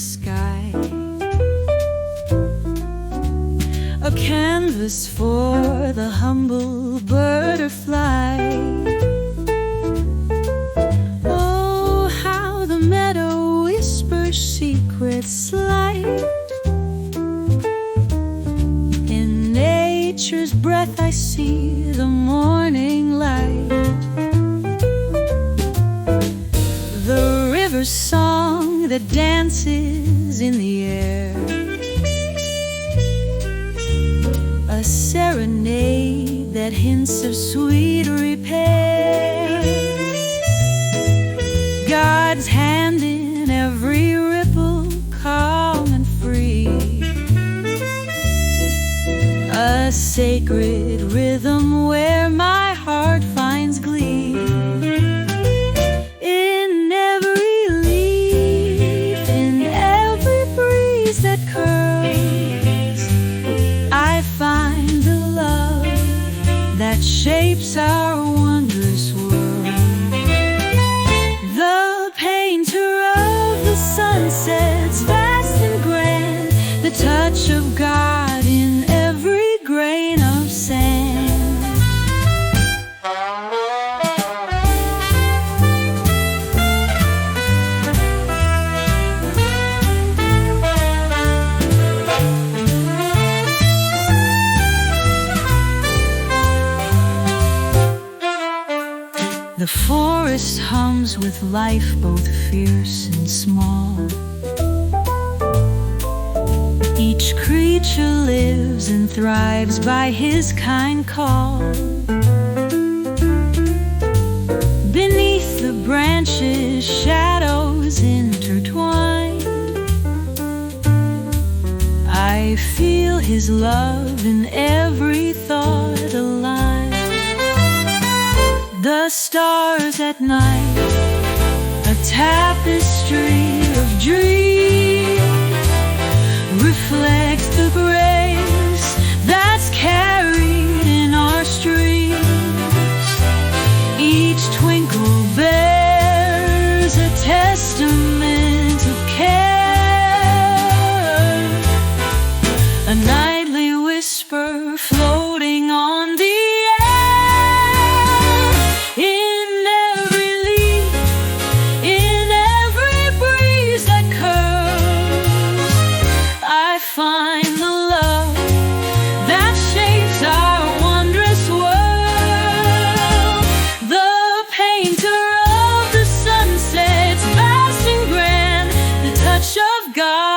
sky, a canvas for the humble bird or fly. Oh, how the meadow whispers secrets light. In nature's breath I see the morning light. The river's song that dances in the air, a serenade that hints of sweet repair. God's hand in every ripple, calm and free, a sacred rhythm where my heart finds glee. In every leaf, in every breeze that curls, I find the love that shapes our wondrous world. The painter of the sunsets, vast and grand, the touch of God in every grain of sand. The forest hums with life, both fierce and small. Each creature lives and thrives by his kind call. Beneath the branches, shadows intertwined, I feel his love in every thought aligned. The stars at night, a tapestry of dreams, reflect the grace that's carried in our streams. Each twinkle bears a testament of care, a nightly whisper floating on the find the love that shapes our wondrous world. The painter of the sunsets, vast and grand, the touch of God